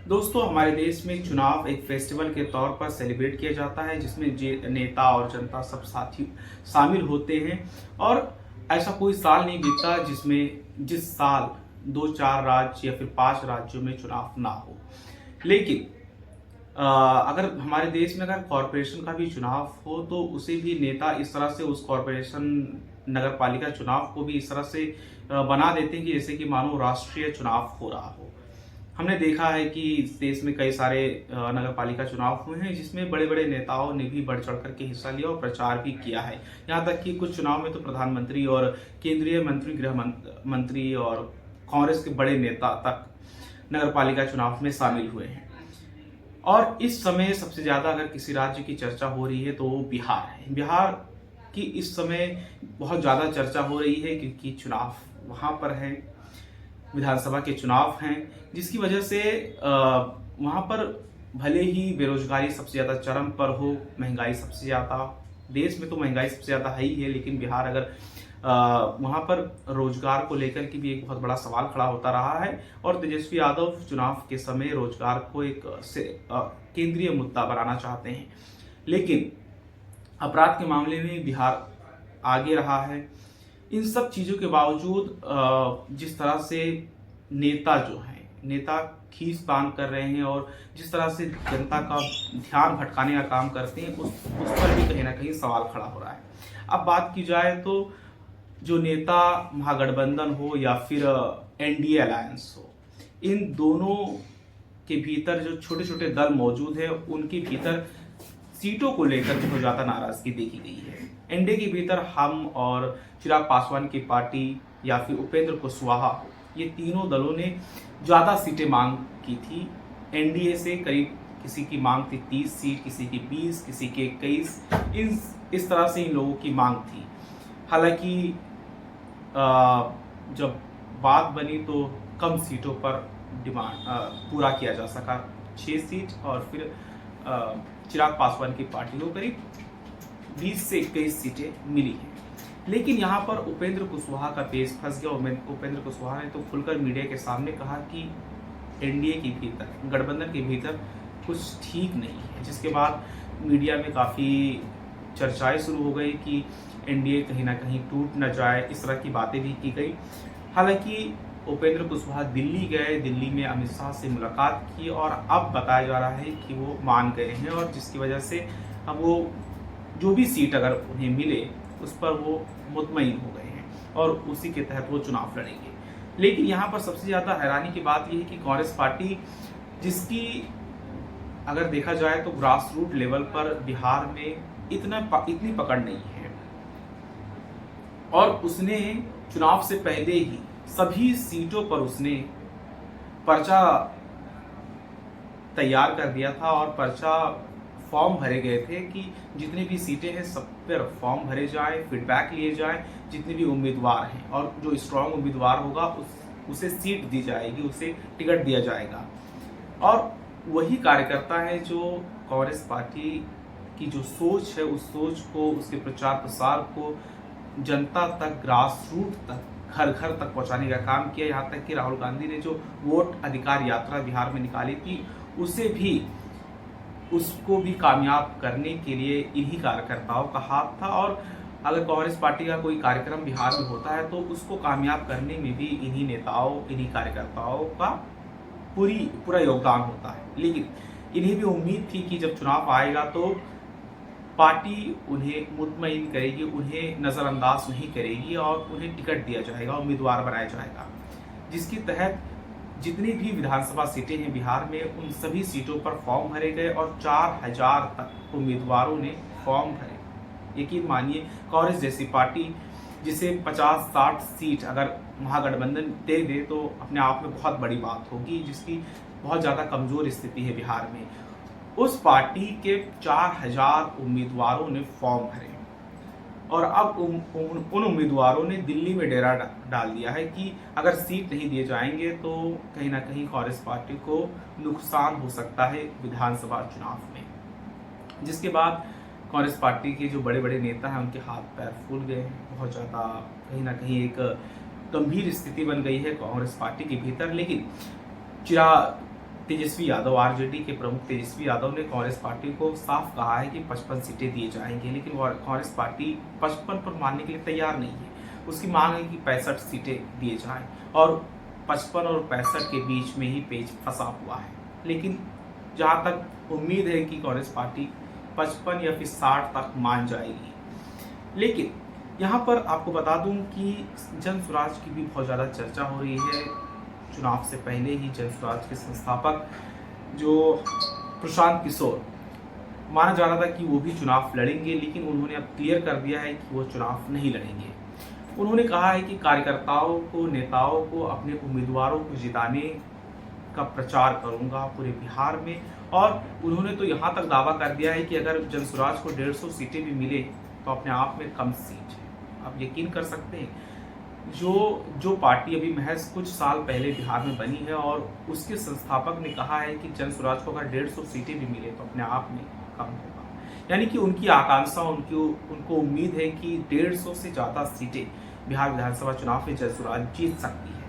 दोस्तों, हमारे देश में चुनाव एक फेस्टिवल के तौर पर सेलिब्रेट किया जाता है जिसमें नेता और जनता सब साथी शामिल होते हैं। और ऐसा कोई साल नहीं बीतता जिस साल 2-4 राज्य या फिर 5 राज्यों में चुनाव ना हो। लेकिन अगर हमारे देश में अगर कॉरपोरेशन का भी चुनाव हो तो उसे भी नेता इस तरह से उस कॉरपोरेशन नगर पालिका चुनाव को भी इस तरह से बना देते हैं कि जैसे कि मानो राष्ट्रीय चुनाव हो रहा हो। हमने देखा है कि इस देश में कई सारे नगर पालिका चुनाव हुए हैं जिसमें बड़े बड़े नेताओं ने भी बढ़ चढ़ करके हिस्सा लिया और प्रचार भी किया है। यहाँ तक कि कुछ चुनाव में तो प्रधानमंत्री और केंद्रीय मंत्री, गृह मंत्री और कांग्रेस के बड़े नेता तक नगर पालिका चुनाव में शामिल हुए हैं। और इस समय सबसे ज्यादा अगर किसी राज्य की चर्चा हो रही है तो वो बिहार है। बिहार की इस समय बहुत ज्यादा चर्चा हो रही है क्योंकि चुनाव वहां पर है, विधानसभा के चुनाव हैं, जिसकी वजह से वहां पर भले ही बेरोजगारी सबसे ज्यादा चरम पर हो, महंगाई सबसे ज्यादा, देश में तो महंगाई सबसे ज्यादा है ही है, लेकिन बिहार अगर वहां पर रोजगार को लेकर के भी एक बहुत बड़ा सवाल खड़ा होता रहा है। और तेजस्वी यादव चुनाव के समय रोजगार को एक केंद्रीय मुद्दा बनाना चाहते हैं, लेकिन अपराध के मामले में बिहार आगे रहा है। इन सब चीजों के बावजूद जिस तरह से नेता खींच तान कर रहे हैं और जिस तरह से जनता का ध्यान भटकाने का काम करते हैं उस पर भी कहीं ना कहीं सवाल खड़ा हो रहा है। अब बात की जाए तो जो नेता महागठबंधन हो या फिर एनडीए अलायंस हो, इन दोनों के भीतर जो छोटे छोटे दल मौजूद है उनके भीतर सीटों को लेकर बहुत ज्यादा नाराजगी देखी गई है। एनडीए के भीतर हम और चिराग पासवान की पार्टी या फिर उपेंद्र कुशवाहा, ये तीनों दलों ने ज्यादा सीटें मांग की थी। एनडीए से करीब किसी की मांग थी 30 सीट, किसी की 20, किसी की 21, इस तरह से इन लोगों की मांग थी। हालांकि जब बात बनी तो कम सीटों पर डिमांड पूरा किया जा सका, 6 सीट, और फिर चिराग पासवान की पार्टी को करीब 20 से 21 सीटें मिली हैं। लेकिन यहाँ पर उपेंद्र कुशवाहा का पेच फंस गया। उपेंद्र कुशवाहा ने तो खुलकर मीडिया के सामने कहा कि एनडीए के भीतर, गठबंधन के भीतर कुछ ठीक नहीं है, जिसके बाद मीडिया में काफ़ी चर्चाएं शुरू हो गई कि एनडीए कहीं ना कहीं टूट न जाए, इस तरह की बातें भी की गई। हालांकि उपेंद्र कुशवाहा दिल्ली गए, दिल्ली में अमित शाह से मुलाकात की और अब बताया जा रहा है कि वो मान गए हैं और जिसकी वजह से अब वो जो भी सीट अगर उन्हें मिले उस पर वो मुतमईन हो गए हैं और उसी के तहत वो चुनाव लड़ेंगे। लेकिन यहाँ पर सबसे ज़्यादा हैरानी की बात यह है कि कांग्रेस पार्टी, जिसकी अगर देखा जाए तो ग्रास रूट लेवल पर बिहार में इतनी पकड़ नहीं है, और उसने चुनाव से पहले ही सभी सीटों पर उसने पर्चा तैयार कर दिया था और पर्चा फॉर्म भरे गए थे कि जितनी भी सीटें हैं सब पर फॉर्म भरे जाएं, फीडबैक लिए जाएं, जितने भी उम्मीदवार हैं, और जो स्ट्रांग उम्मीदवार होगा उसे सीट दी जाएगी, उसे टिकट दिया जाएगा। और वही कार्यकर्ता है जो कांग्रेस पार्टी की जो सोच है उस सोच को, उसके प्रचार प्रसार को जनता तक, ग्रास रूट तक, घर घर तक पहुंचाने का काम किया। यहाँ तक कि राहुल गांधी ने जो वोट अधिकार यात्रा बिहार में निकाली थी उसको भी कामयाब करने के लिए इन्हीं कार्यकर्ताओं का हाथ था। और अगर कांग्रेस पार्टी का कोई कार्यक्रम बिहार में होता है तो उसको कामयाब करने में भी इन्हीं नेताओं, इन्हीं कार्यकर्ताओं का पूरा योगदान होता है। लेकिन इन्हें भी उम्मीद थी कि जब चुनाव आएगा तो पार्टी उन्हें मुतमईन करेगी, उन्हें नज़रअंदाज नहीं करेगी और उन्हें टिकट दिया जाएगा, उम्मीदवार बनाया जाएगा, जिसके तहत जितनी भी विधानसभा सीटें हैं बिहार में उन सभी सीटों पर फॉर्म भरे गए और 4000 तक उम्मीदवारों ने फॉर्म भरे। यकीन मानिए, कांग्रेस जैसी पार्टी जिसे 50-60 सीट अगर महागठबंधन दे दे तो अपने आप में बहुत बड़ी बात होगी, जिसकी बहुत ज़्यादा कमज़ोर स्थिति है बिहार में, उस पार्टी के 4000 उम्मीदवारों ने फॉर्म भरे और अब उन उम्मीदवारों ने दिल्ली में डेरा डाल दिया है कि अगर सीट नहीं दिए जाएंगे तो कहीं ना कहीं कांग्रेस पार्टी को नुकसान हो सकता है विधानसभा चुनाव में। जिसके बाद कांग्रेस पार्टी के जो बड़े बड़े नेता हैं उनके हाथ पैर फूल गए हैं, बहुत ज़्यादा कहीं ना कहीं एक गंभीर स्थिति बन गई है कांग्रेस पार्टी के भीतर। लेकिन तेजस्वी यादव, आरजेडी के प्रमुख तेजस्वी यादव ने कांग्रेस पार्टी को साफ कहा है कि 55 सीटें दिए जाएंगे, लेकिन कांग्रेस पार्टी 55 पर मानने के लिए तैयार नहीं है। उसकी मांग है कि 65 सीटें दिए जाएं और 55 और 65 के बीच में ही पेच फंसा हुआ है। लेकिन जहां तक उम्मीद है कि कांग्रेस पार्टी 55 या फिर 60 तक मान जाएगी। लेकिन यहाँ पर आपको बता दूं कि जन स्वराज की भी बहुत ज़्यादा चर्चा हो रही है। चुनाव से पहले ही जन स्वराज के संस्थापक जो प्रशांत किशोर, माना जा रहा था कि वो भी चुनाव लड़ेंगे, लेकिन उन्होंने अब क्लियर कर दिया है कि वो चुनाव नहीं लड़ेंगे। उन्होंने कहा है कि कार्यकर्ताओं को, नेताओं को, अपने उम्मीदवारों को जिताने का प्रचार करूंगा पूरे बिहार में। और उन्होंने तो यहाँ तक दावा कर दिया है कि अगर जन स्वराज को 150 सीटें भी मिले तो अपने आप में कम सीट है। आप यकीन कर सकते हैं, जो पार्टी अभी महज कुछ साल पहले बिहार में बनी है और उसके संस्थापक ने कहा है कि जन स्वराज को अगर 150 सीटें भी मिले तो अपने आप में कम होगा। यानी कि उनकी आकांक्षा, उनको उम्मीद है कि 150 से ज़्यादा सीटें बिहार विधानसभा चुनाव में जन स्वराज जीत सकती है।